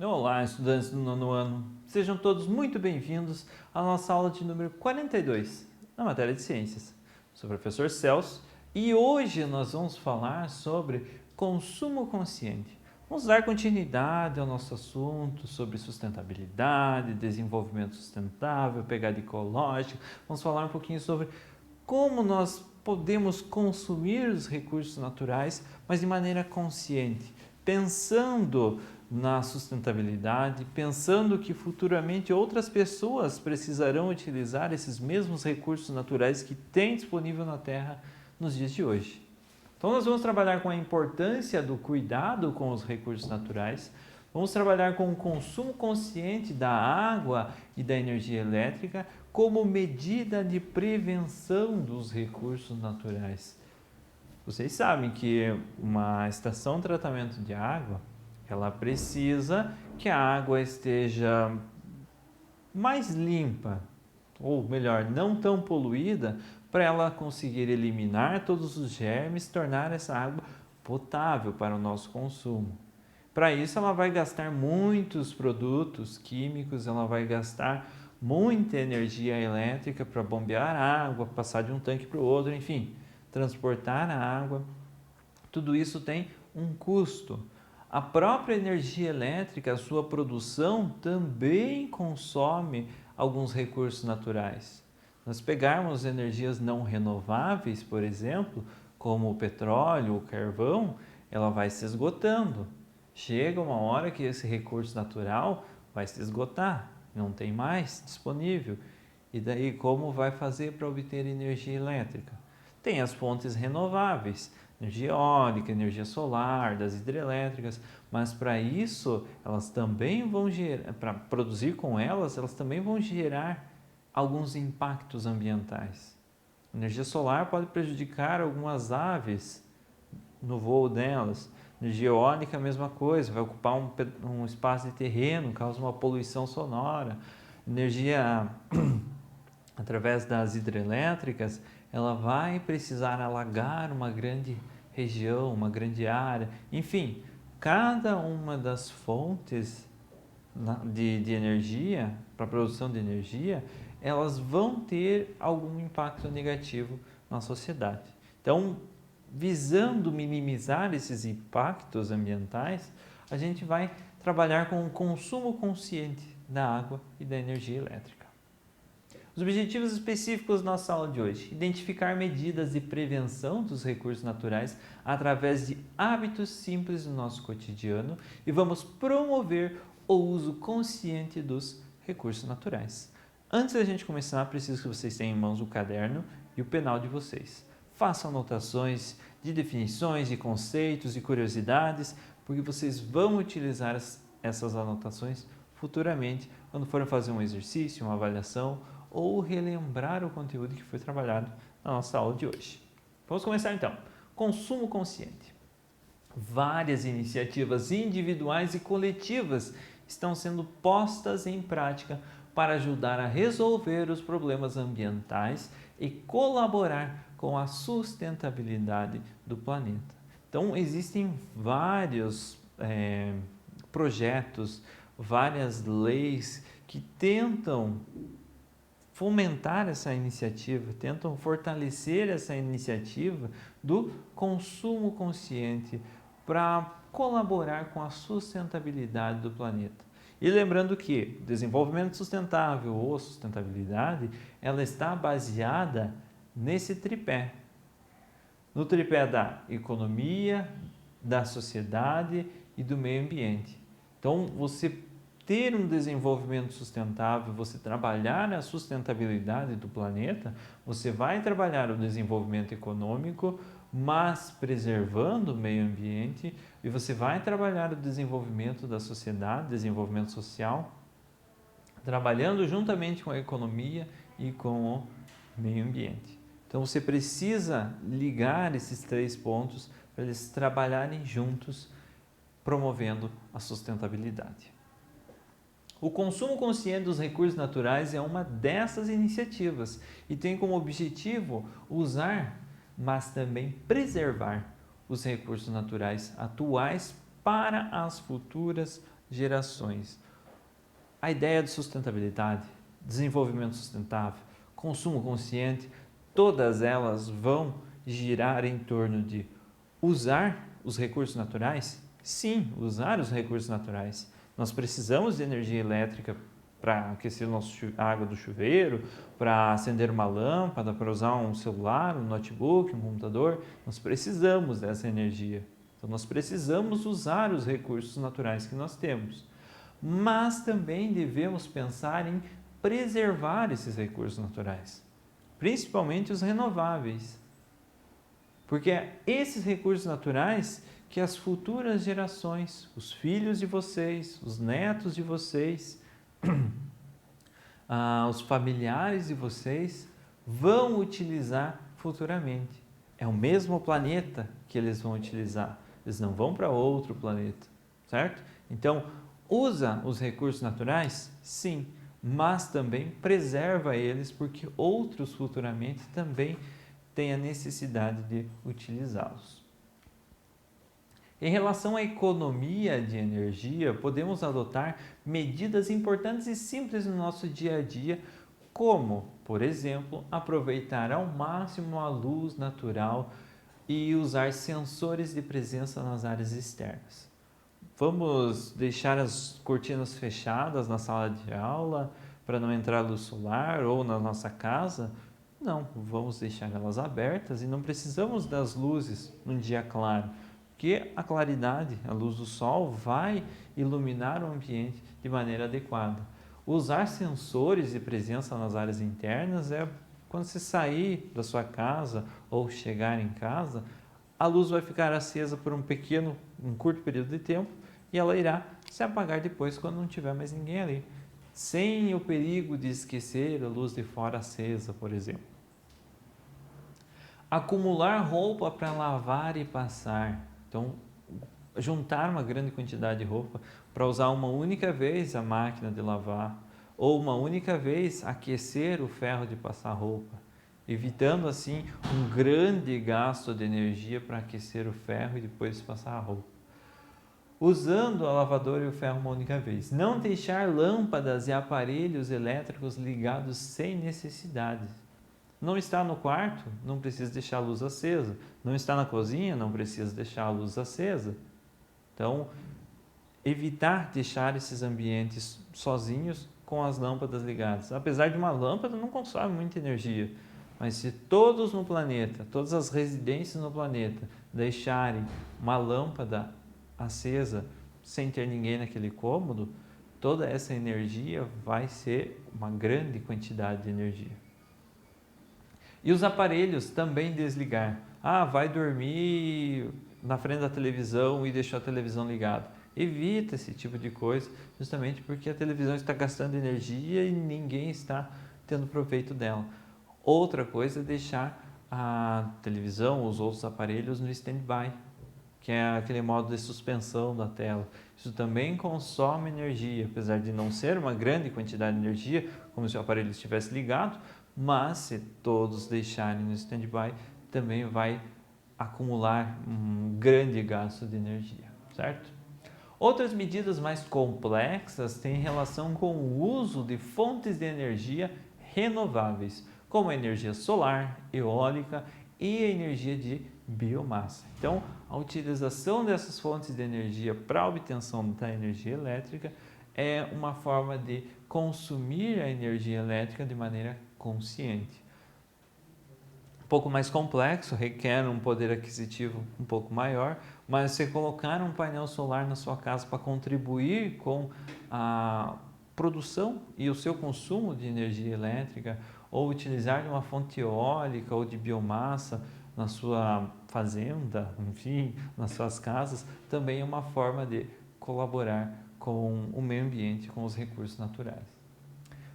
Olá, estudantes do nono ano. Sejam todos muito bem-vindos à nossa aula de número 42, na matéria de Ciências. Sou o professor Celso e hoje nós vamos falar sobre consumo consciente. Vamos dar continuidade ao nosso assunto sobre sustentabilidade, desenvolvimento sustentável, pegada ecológica. Vamos falar um pouquinho sobre como nós podemos consumir os recursos naturais, mas de maneira consciente, pensando na sustentabilidade, pensando que futuramente outras pessoas precisarão utilizar esses mesmos recursos naturais que tem disponível na Terra nos dias de hoje. Então nós vamos trabalhar com a importância do cuidado com os recursos naturais, vamos trabalhar com o consumo consciente da água e da energia elétrica como medida de prevenção dos recursos naturais. Vocês sabem que uma estação de tratamento de água, ela precisa que a água esteja mais limpa, ou melhor, não tão poluída, para ela conseguir eliminar todos os germes, tornar essa água potável para o nosso consumo. Para isso, ela vai gastar muitos produtos químicos, ela vai gastar muita energia elétrica para bombear a água, passar de um tanque para o outro, enfim, transportar a água. Tudo isso tem um custo. A própria energia elétrica, a sua produção, também consome alguns recursos naturais. Nós pegarmos energias não renováveis, por exemplo, como o petróleo, o carvão, ela vai se esgotando. Chega uma hora que esse recurso natural vai se esgotar, não tem mais disponível. E daí como vai fazer para obter energia elétrica? Tem as fontes renováveis, energia eólica, energia solar, das hidrelétricas, mas para isso elas também vão gerar, para produzir com elas, elas também vão gerar alguns impactos ambientais. A energia solar pode prejudicar algumas aves no voo delas. Energia eólica, a mesma coisa, vai ocupar um espaço de terreno, causa uma poluição sonora. Energia através das hidrelétricas, ela vai precisar alagar uma grande região, uma grande área. Enfim, cada uma das fontes de energia, para a produção de energia, elas vão ter algum impacto negativo na sociedade. Então, visando minimizar esses impactos ambientais, a gente vai trabalhar com o consumo consciente da água e da energia elétrica. Os objetivos específicos da nossa aula de hoje: identificar medidas de prevenção dos recursos naturais através de hábitos simples do nosso cotidiano e vamos promover o uso consciente dos recursos naturais. Antes da gente começar, preciso que vocês tenham em mãos o caderno e o penal de vocês. Façam anotações de definições, de conceitos e curiosidades, porque vocês vão utilizar essas anotações futuramente quando forem fazer um exercício, uma avaliação ou relembrar o conteúdo que foi trabalhado na nossa aula de hoje. Vamos começar então. Consumo consciente. Várias iniciativas individuais e coletivas estão sendo postas em prática para ajudar a resolver os problemas ambientais e colaborar com a sustentabilidade do planeta. Então, existem vários projetos, várias leis que tentam fomentar essa iniciativa, tentam fortalecer essa iniciativa do consumo consciente para colaborar com a sustentabilidade do planeta. E lembrando que o desenvolvimento sustentável ou sustentabilidade, ela está baseada nesse tripé. No tripé da economia, da sociedade e do meio ambiente. Então, você ter um desenvolvimento sustentável, você trabalhar a sustentabilidade do planeta, você vai trabalhar o desenvolvimento econômico, mas preservando o meio ambiente, e você vai trabalhar o desenvolvimento da sociedade, desenvolvimento social, trabalhando juntamente com a economia e com o meio ambiente. Então você precisa ligar esses três pontos para eles trabalharem juntos, promovendo a sustentabilidade. O consumo consciente dos recursos naturais é uma dessas iniciativas e tem como objetivo usar mas também preservar os recursos naturais atuais para as futuras gerações. A ideia de sustentabilidade, desenvolvimento sustentável, consumo consciente, todas elas vão girar em torno de usar os recursos naturais? Sim, usar os recursos naturais. Nós precisamos de energia elétrica para aquecer a água do chuveiro, para acender uma lâmpada, para usar um celular, um notebook, um computador. Nós precisamos dessa energia. Então, nós precisamos usar os recursos naturais que nós temos. Mas também devemos pensar em preservar esses recursos naturais, principalmente os renováveis. Porque é esses recursos naturais que as futuras gerações, os filhos de vocês, os netos de vocês, os familiares de vocês vão utilizar futuramente. É o mesmo planeta que eles vão utilizar. Eles não vão para outro planeta, certo? Então, usa os recursos naturais? Sim, mas também preserva eles porque outros futuramente também têm a necessidade de utilizá-los. Em relação à economia de energia, podemos adotar medidas importantes e simples no nosso dia a dia, como, por exemplo, aproveitar ao máximo a luz natural e usar sensores de presença nas áreas externas. Vamos deixar as cortinas fechadas na sala de aula para não entrar luz solar ou na nossa casa? Não, vamos deixar elas abertas e não precisamos das luzes num dia claro, porque a claridade, a luz do sol, vai iluminar o ambiente de maneira adequada. Usar sensores de presença nas áreas internas é quando você sair da sua casa ou chegar em casa, a luz vai ficar acesa por um curto período de tempo e ela irá se apagar depois quando não tiver mais ninguém ali, sem o perigo de esquecer a luz de fora acesa, por exemplo. Acumular roupa para lavar e passar. Então, juntar uma grande quantidade de roupa para usar uma única vez a máquina de lavar ou uma única vez aquecer o ferro de passar roupa, evitando assim um grande gasto de energia para aquecer o ferro e depois passar a roupa. Usando a lavadora e o ferro uma única vez. Não deixar lâmpadas e aparelhos elétricos ligados sem necessidade. Não está no quarto? Não precisa deixar a luz acesa. Não está na cozinha? Não precisa deixar a luz acesa. Então, evitar deixar esses ambientes sozinhos com as lâmpadas ligadas. Apesar de uma lâmpada não consome muita energia, mas se todos no planeta, todas as residências no planeta deixarem uma lâmpada acesa sem ter ninguém naquele cômodo, toda essa energia vai ser uma grande quantidade de energia. E os aparelhos também desligar. Vai dormir na frente da televisão e deixou a televisão ligada. Evita esse tipo de coisa, justamente porque a televisão está gastando energia e ninguém está tendo proveito dela. Outra coisa é deixar a televisão ou os outros aparelhos no stand-by, que é aquele modo de suspensão da tela. Isso também consome energia, apesar de não ser uma grande quantidade de energia, como se o aparelho estivesse ligado, mas se todos deixarem no stand-by, também vai acumular um grande gasto de energia, certo? Outras medidas mais complexas têm relação com o uso de fontes de energia renováveis, como a energia solar, eólica e a energia de biomassa. Então, a utilização dessas fontes de energia para a obtenção da energia elétrica é uma forma de consumir a energia elétrica de maneira consciente. Um pouco mais complexo, requer um poder aquisitivo um pouco maior, mas se colocar um painel solar na sua casa para contribuir com a produção e o seu consumo de energia elétrica, ou utilizar uma fonte eólica ou de biomassa na sua fazenda, enfim, nas suas casas, também é uma forma de colaborar com o meio ambiente, com os recursos naturais.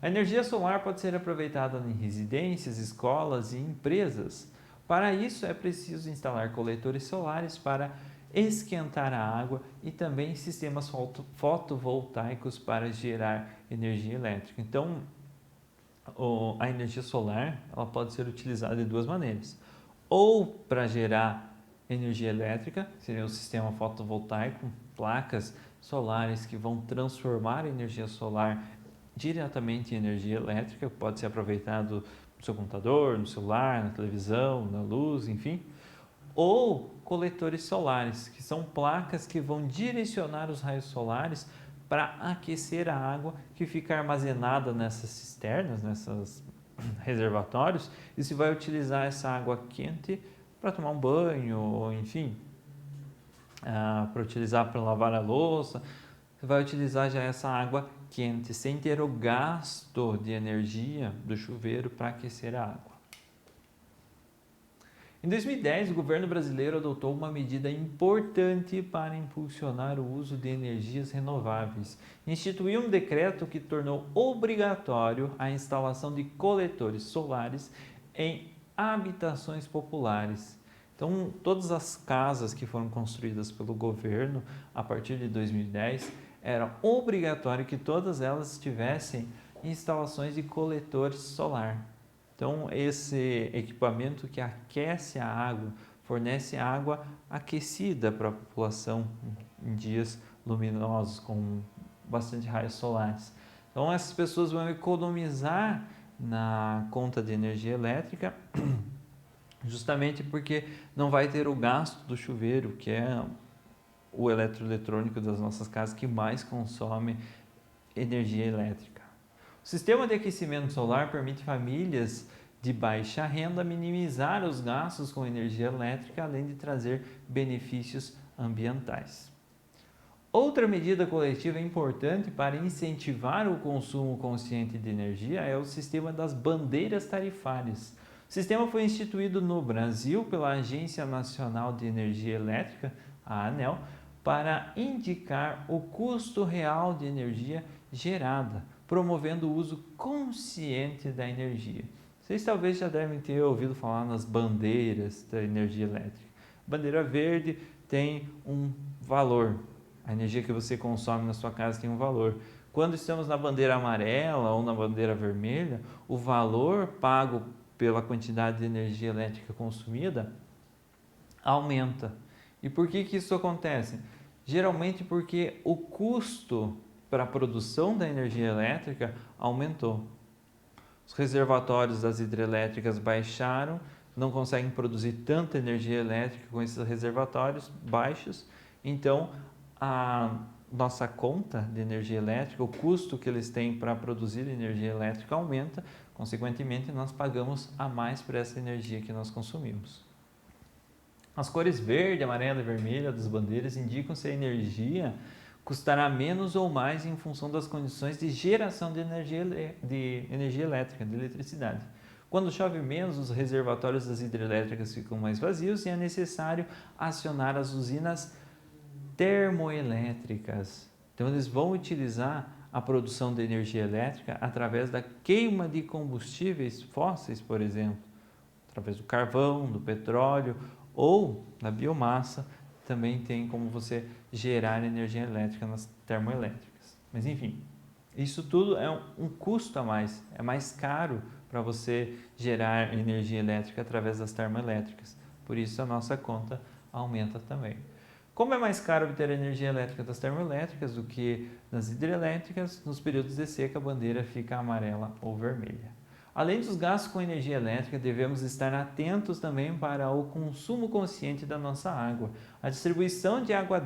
A energia solar pode ser aproveitada em residências, escolas e empresas. Para isso é preciso instalar coletores solares para esquentar a água e também sistemas fotovoltaicos para gerar energia elétrica. Então, a energia solar ela pode ser utilizada de duas maneiras. ou para gerar energia elétrica, seria o sistema fotovoltaico, placas solares que vão transformar a energia solar diretamente em energia elétrica, pode ser aproveitado no seu computador, no celular, na televisão, na luz, enfim. Ou coletores solares, que são placas que vão direcionar os raios solares para aquecer a água que fica armazenada nessas cisternas, nesses reservatórios, e se vai utilizar essa água quente para tomar um banho, ou enfim, para utilizar para lavar a louça, você vai utilizar já essa água quente, sem ter o gasto de energia do chuveiro para aquecer a água. Em 2010, o governo brasileiro adotou uma medida importante para impulsionar o uso de energias renováveis. Instituiu um decreto que tornou obrigatório a instalação de coletores solares em habitações populares. Então, todas as casas que foram construídas pelo governo a partir de 2010, era obrigatório que todas elas tivessem instalações de coletores solar. Então, esse equipamento que aquece a água, fornece água aquecida para a população em dias luminosos, com bastante raios solares. Então, essas pessoas vão economizar na conta de energia elétrica, justamente porque não vai ter o gasto do chuveiro, que é o eletroeletrônico das nossas casas que mais consome energia elétrica. O sistema de aquecimento solar permite famílias de baixa renda minimizar os gastos com energia elétrica, além de trazer benefícios ambientais. Outra medida coletiva importante para incentivar o consumo consciente de energia é o sistema das bandeiras tarifárias. O sistema foi instituído no Brasil pela Agência Nacional de Energia Elétrica, a ANEEL, para indicar o custo real de energia gerada, promovendo o uso consciente da energia. Vocês talvez já devem ter ouvido falar nas bandeiras da energia elétrica. Bandeira verde tem um valor, a energia que você consome na sua casa tem um valor. Quando estamos na bandeira amarela ou na bandeira vermelha, o valor pago pela quantidade de energia elétrica consumida aumenta. E por que isso acontece? Geralmente porque o custo para a produção da energia elétrica aumentou. Os reservatórios das hidrelétricas baixaram, não conseguem produzir tanta energia elétrica com esses reservatórios baixos, então a nossa conta de energia elétrica, o custo que eles têm para produzir energia elétrica aumenta, consequentemente nós pagamos a mais por essa energia que nós consumimos. As cores verde, amarela e vermelha das bandeiras indicam se a energia custará menos ou mais em função das condições de geração de energia elétrica, de eletricidade. Quando chove menos, os reservatórios das hidrelétricas ficam mais vazios e é necessário acionar as usinas termoelétricas. Então, eles vão utilizar a produção de energia elétrica através da queima de combustíveis fósseis, por exemplo, através do carvão, do petróleo ou da biomassa. Também tem como você gerar energia elétrica nas termoelétricas. Mas enfim, isso tudo é um custo a mais, é mais caro para você gerar energia elétrica através das termoelétricas. Por isso a nossa conta aumenta também. Como é mais caro obter energia elétrica das termoelétricas do que das hidrelétricas, nos períodos de seca a bandeira fica amarela ou vermelha. Além dos gastos com energia elétrica, devemos estar atentos também para o consumo consciente da nossa água. A distribuição de água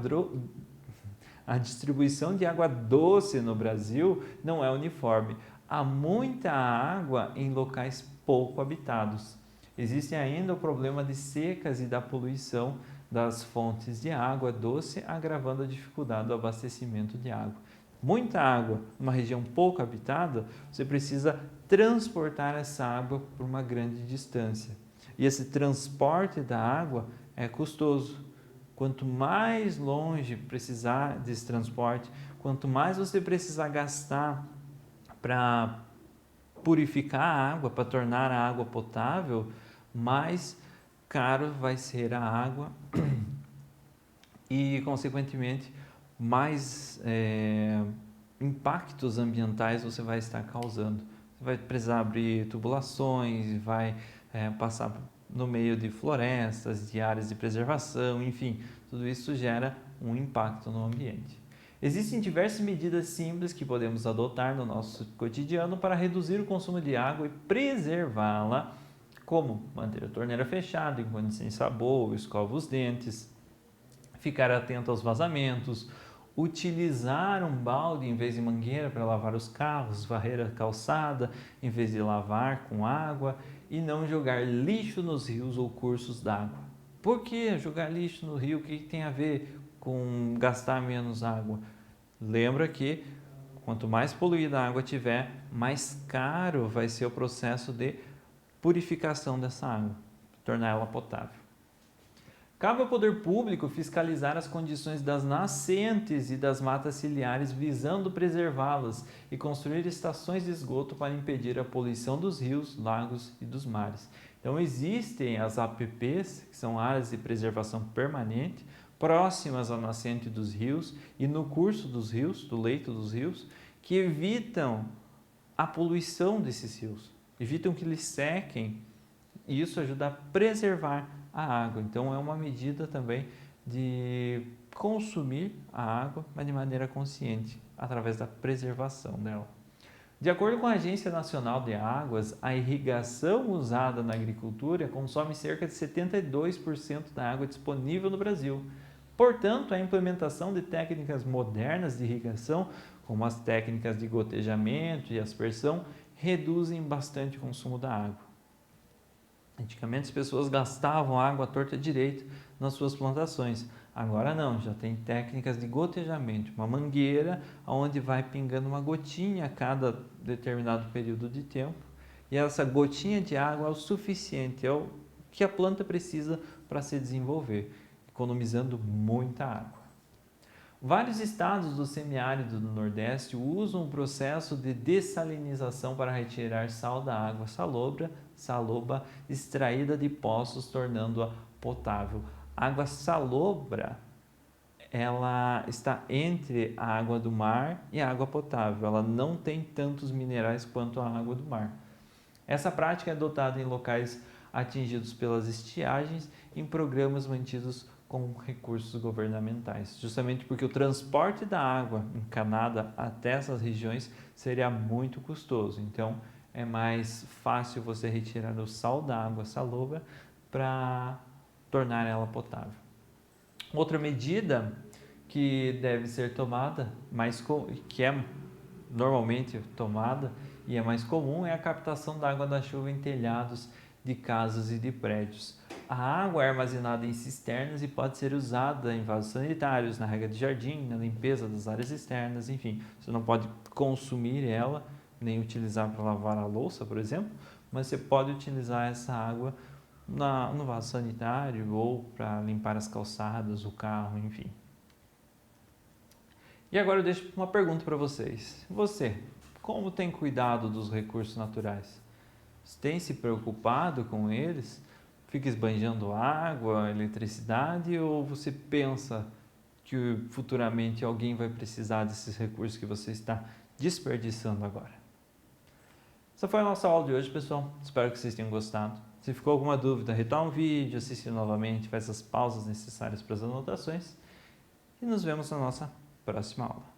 doce no Brasil não é uniforme. Há muita água em locais pouco habitados. Existe ainda o problema de secas e da poluição das fontes de água doce, agravando a dificuldade do abastecimento de água. Muita água numa região pouco habitada, você precisa transportar essa água por uma grande distância. E esse transporte da água é custoso. Quanto mais longe precisar desse transporte, quanto mais você precisar gastar para purificar a água, para tornar a água potável, mais caro vai ser a água e, consequentemente, mais impactos ambientais você vai estar causando. Você vai precisar abrir tubulações, vai passar no meio de florestas, de áreas de preservação, enfim, tudo isso gera um impacto no ambiente. Existem diversas medidas simples que podemos adotar no nosso cotidiano para reduzir o consumo de água e preservá-la, como manter a torneira fechada enquanto se ensaboa ou escova os dentes, ficar atento aos vazamentos, utilizar um balde em vez de mangueira para lavar os carros, varrer a calçada em vez de lavar com água e não jogar lixo nos rios ou cursos d'água. Por que jogar lixo no rio? O que tem a ver com gastar menos água? Lembra que quanto mais poluída a água tiver, mais caro vai ser o processo de purificação dessa água, tornar ela potável. Cabe ao poder público fiscalizar as condições das nascentes e das matas ciliares visando preservá-las e construir estações de esgoto para impedir a poluição dos rios, lagos e dos mares. Então existem as APPs, que são áreas de preservação permanente, próximas à nascente dos rios e no curso dos rios, do leito dos rios, que evitam a poluição desses rios, evitam que eles sequem e isso ajuda a preservar a água. Então é uma medida também de consumir a água, mas de maneira consciente, através da preservação dela. De acordo com a Agência Nacional de Águas, a irrigação usada na agricultura consome cerca de 72% da água disponível no Brasil. Portanto, a implementação de técnicas modernas de irrigação, como as técnicas de gotejamento e aspersão, reduzem bastante o consumo da água. Antigamente as pessoas gastavam água à torta direito nas suas plantações. Agora não, já tem técnicas de gotejamento, uma mangueira onde vai pingando uma gotinha a cada determinado período de tempo. E essa gotinha de água é o suficiente, é o que a planta precisa para se desenvolver, economizando muita água. Vários estados do semiárido do Nordeste usam o processo de dessalinização para retirar sal da água saloba extraída de poços, tornando-a potável. A água salobra, ela está entre a água do mar e a água potável. Ela não tem tantos minerais quanto a água do mar. Essa prática é adotada em locais atingidos pelas estiagens em programas mantidos com recursos governamentais, justamente porque o transporte da água encanada até essas regiões seria muito custoso. Então, é mais fácil você retirar o sal da água salobra para tornar ela potável. Outra medida que deve ser tomada, que é normalmente tomada e é mais comum, é a captação da água da chuva em telhados de casas e de prédios. A água é armazenada em cisternas e pode ser usada em vasos sanitários, na rega de jardim, na limpeza das áreas externas, enfim. Você não pode consumir ela, nem utilizar para lavar a louça, por exemplo, mas você pode utilizar essa água no vaso sanitário ou para limpar as calçadas, o carro, enfim. E agora eu deixo uma pergunta para vocês. Você, como tem cuidado dos recursos naturais? Você tem se preocupado com eles? Fica esbanjando água, eletricidade, ou você pensa que futuramente alguém vai precisar desses recursos que você está desperdiçando agora? Essa foi a nossa aula de hoje, pessoal. Espero que vocês tenham gostado. Se ficou alguma dúvida, retoma o vídeo, assiste novamente, faz as pausas necessárias para as anotações e nos vemos na nossa próxima aula.